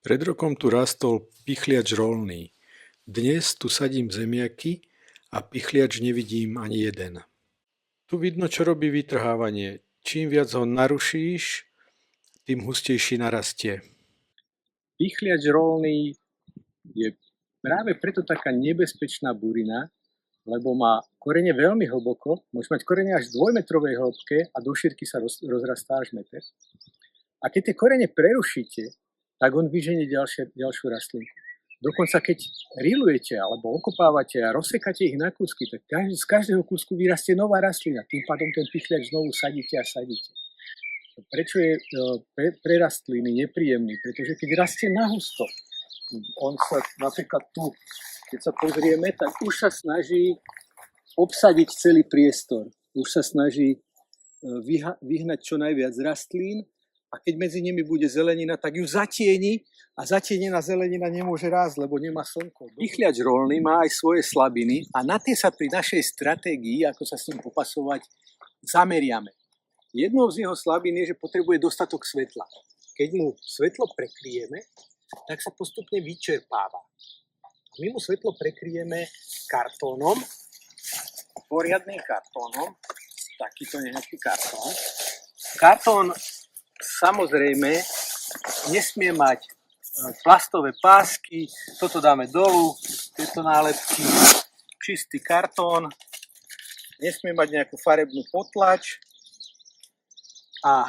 Pred rokom tu rastol pichliač roľný. Dnes tu sadím zemiaky a pichliač nevidím ani jeden. Tu vidno, čo robí vytrhávanie. Čím viac ho narušíš, tým hustejší narastie. Pichliač roľný je práve preto taká nebezpečná burina, lebo má korene veľmi hlboko, môže mať korene až 2-metrovej hĺbke a do šírky sa rozrastá až meter. A keď tie korene prerušíte, tak on vyženie ďalšiu rastlinku. Dokonca keď rilujete alebo okopávate a rozsekáte ich na kúsky, tak z každého kúsku vyrastie nová rastlina. Tým pádom ten pichliač znovu sadíte a sadíte. Prečo je pre rastliny nepríjemný? Pretože keď rastie nahusto, on sa napríklad tu, keď sa pozrieme, tak už sa snaží obsadiť celý priestor. Už sa snaží vyhnať čo najviac rastlín a keď medzi nimi bude zelenina, tak ju zatieni a zatienená zelenina nemôže rásť, lebo nemá slnko. Pichliač roľný má aj svoje slabiny a na tie sa pri našej stratégii, ako sa s ním popasovať, zameriame. Jednou z jeho slabín je, že potrebuje dostatok svetla. Keď mu svetlo prekryjeme, tak sa postupne vyčerpáva. My mu svetlo prekryjeme kartónom, poriadnym kartónom, takýto nejaký kartón. Kartón samozrejme nesmie mať plastové pásky, toto dáme dolu, tieto nálepky, čistý kartón, nesmie mať nejakú farebnú potlač a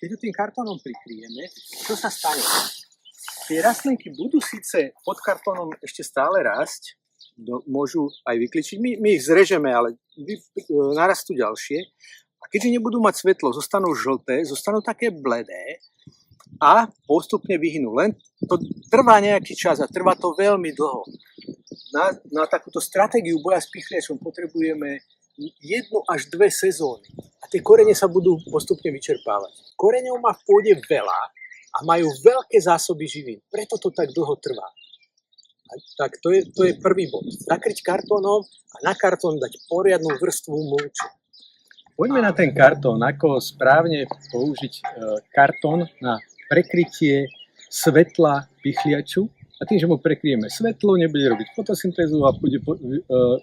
keď ho tým kartónom prikryjeme, čo sa stane? Tie rastlinky budú síce pod kartónom ešte stále rásť, môžu aj vykličiť, my ich zrežeme, ale narastú ďalšie. A keďže nebudú mať svetlo, zostanú žlté, zostanú také bledé a postupne vyhnú. Len to trvá nejaký čas a trvá to veľmi dlho. Na takúto stratégiu boja s pichliačom potrebujeme 1 až 2 sezóny. A tie korene sa budú postupne vyčerpávať. Koreňov má v pôde veľa a majú veľké zásoby živín. Preto to tak dlho trvá. Tak to je prvý bod. Zakryť kartónom a na kartón dať poriadnu vrstvu mulču. Poďme na ten kartón, ako správne použiť kartón na prekrytie svetla pichliaču. A tým, že mu prekryjeme svetlo, nebude robiť fotosyntézu a bude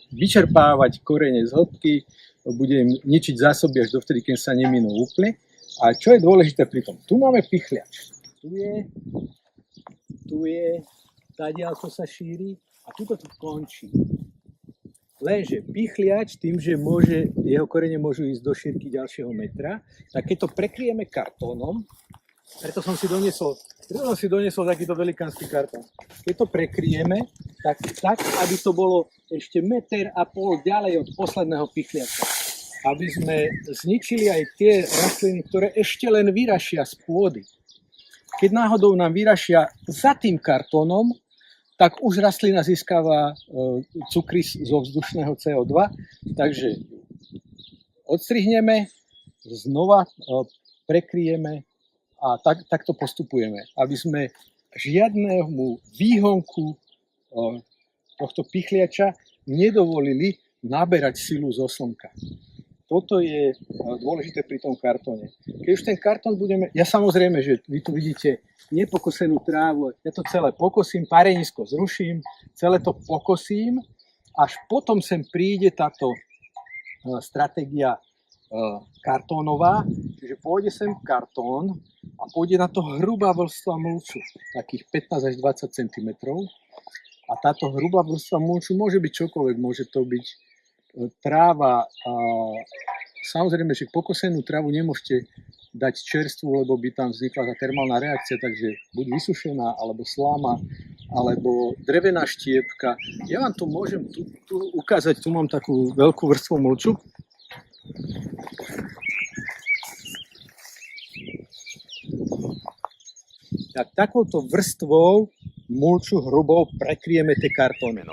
vyčerpávať korene z hĺbky, bude im ničiť zásoby až dovtedy, keď sa neminú úplne. A čo je dôležité pri tom? Tu máme pichliač. Tu je, tadiaľko sa šíri a tuto tu končí. Lenže pichliač tým, že jeho korene môžu ísť do šírky ďalšieho metra, tak keď to prekryjeme kartónom, preto som si doniesol takýto velikánsky kartón. Keď to prekryjeme, tak aby to bolo ešte 1,5 metra ďalej od posledného pichliača. Aby sme zničili aj tie rastliny, ktoré ešte len vyrašia z pôdy. Keď náhodou nám vyrašia za tým kartónom, tak už rastlina získava cukry zo vzdušného CO2, takže odstrihneme, znova prekryjeme a takto postupujeme, aby sme žiadnemu výhonku tohto pichliača nedovolili naberať silu zo slnka. Toto je dôležité pri tom kartóne. Keď už ten kartón ja samozrejme, že vy tu vidíte nepokosenú trávu, ja to celé pokosím, parenisko zruším, celé to pokosím, až potom sem príde táto stratégia kartónová, čiže pôjde sem kartón a pôjde na to hrubá vrstva mulču, takých 15 až 20 cm. A táto hrubá vrstva mulču môže byť čokoľvek, môže to byť tráva. Samozrejme, že pokosenú trávu nemôžete dať čerstvú, lebo by tam vznikla tá termálna reakcia, takže buď vysušená, alebo sláma, alebo drevená štiepka. Ja vám to môžem tu ukázať, tu mám takú veľkú vrstvu mulču. Tak takouto vrstvou mulču hrubou prekryjeme tie kartóny.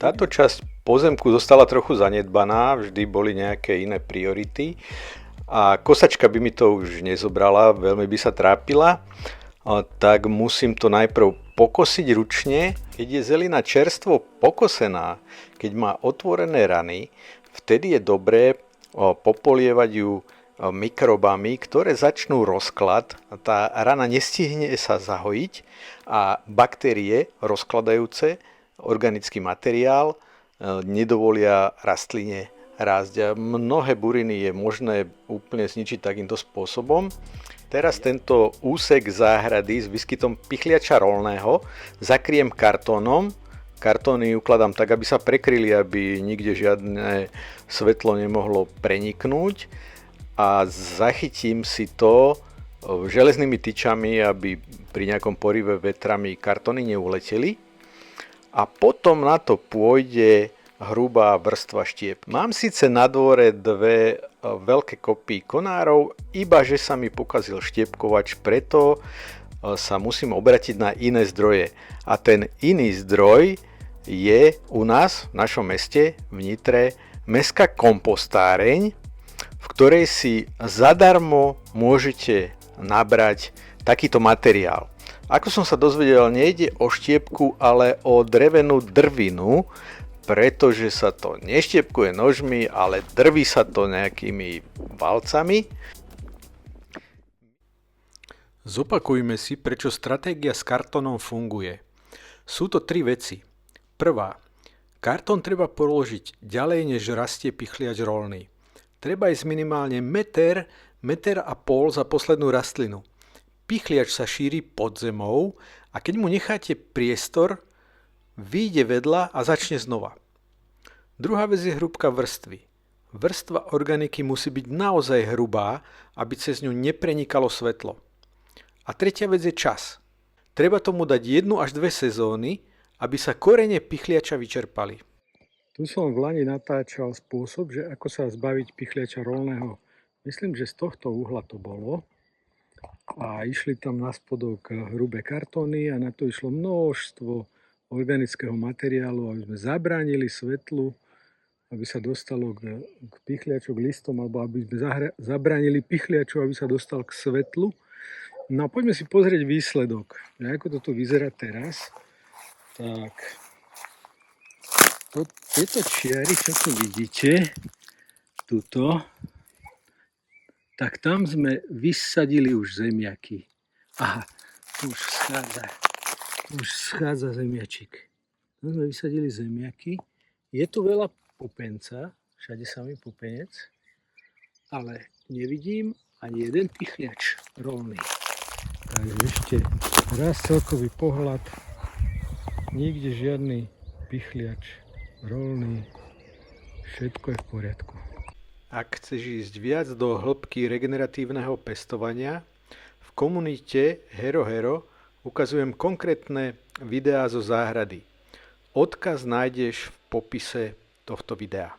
Táto časť pozemku zostala trochu zanedbaná, vždy boli nejaké iné priority a kosačka by mi to už nezobrala, veľmi by sa trápila, tak musím to najprv pokosiť ručne. Keď je zelina čerstvo pokosená, keď má otvorené rany, vtedy je dobré popolievať ju mikrobami, ktoré začnú rozklad. Tá rana nestihne sa zahojiť a baktérie rozkladajúce organický materiál nedovolia rastline rásť. A mnohé buriny je možné úplne zničiť takýmto spôsobom. Teraz tento úsek záhrady s výskytom pichliača roľného zakriem kartónom. Kartóny ukladám tak, aby sa prekryli, aby nikde žiadne svetlo nemohlo preniknúť. A zachytím si to železnými tyčami, aby pri nejakom porive vetrami kartóny neuleteli. A potom na to pôjde hrubá vrstva štiep. Mám síce na dvore dve veľké kopy konárov, iba že sa mi pokazil štiepkovač, preto sa musím obratiť na iné zdroje. A ten iný zdroj je u nás v našom meste v Nitre mestská kompostáreň, v ktorej si zadarmo môžete nabrať takýto materiál. Ako som sa dozvedel, nejde o štiepku, ale o drevenú drvinu, pretože sa to neštiepkuje nožmi, ale drví sa to nejakými valcami. Zopakujme si, prečo stratégia s kartónom funguje. Sú to 3 veci. Prvá. Kartón treba položiť ďalej, než rastie pichliač roľný. Treba ísť minimálne meter a pol za poslednú rastlinu. Pichliač sa šíri pod zemou a keď mu necháte priestor, vyjde vedľa a začne znova. Druhá vec je hrúbka vrstvy. Vrstva organiky musí byť naozaj hrubá, aby cez ňu neprenikalo svetlo. A tretia vec je čas. Treba tomu dať 1 až 2 sezóny, aby sa korene pichliača vyčerpali. Tu som v lani natáčal spôsob, že ako sa zbaviť pichliača roľného. Myslím, že z tohto uhla to bolo. A išli tam na spodok hrubé kartóny a na to išlo množstvo organického materiálu, aby sme zabránili svetlu, aby sa dostalo k pichliaču, k listom, alebo aby sme zabránili pichliaču, aby sa dostal k svetlu. No a poďme si pozrieť výsledok. Ako to tu vyzerá teraz. Tak, tieto čiary, čo tu vidíte, tuto, tak tam sme vysadili už zemiaky. Aha, už schádza zemiačik. Tam sme vysadili zemiaky. Je tu veľa pupenca, všade samý pupenec, ale nevidím ani jeden pichliač roľný. Takže ešte raz celkový pohľad. Nikde žiadny pichliač roľný. Všetko je v poriadku. Ak chceš ísť viac do hĺbky regeneratívneho pestovania, v komunite Hero ukazujem konkrétne videá zo záhrady. Odkaz nájdeš v popise tohto videa.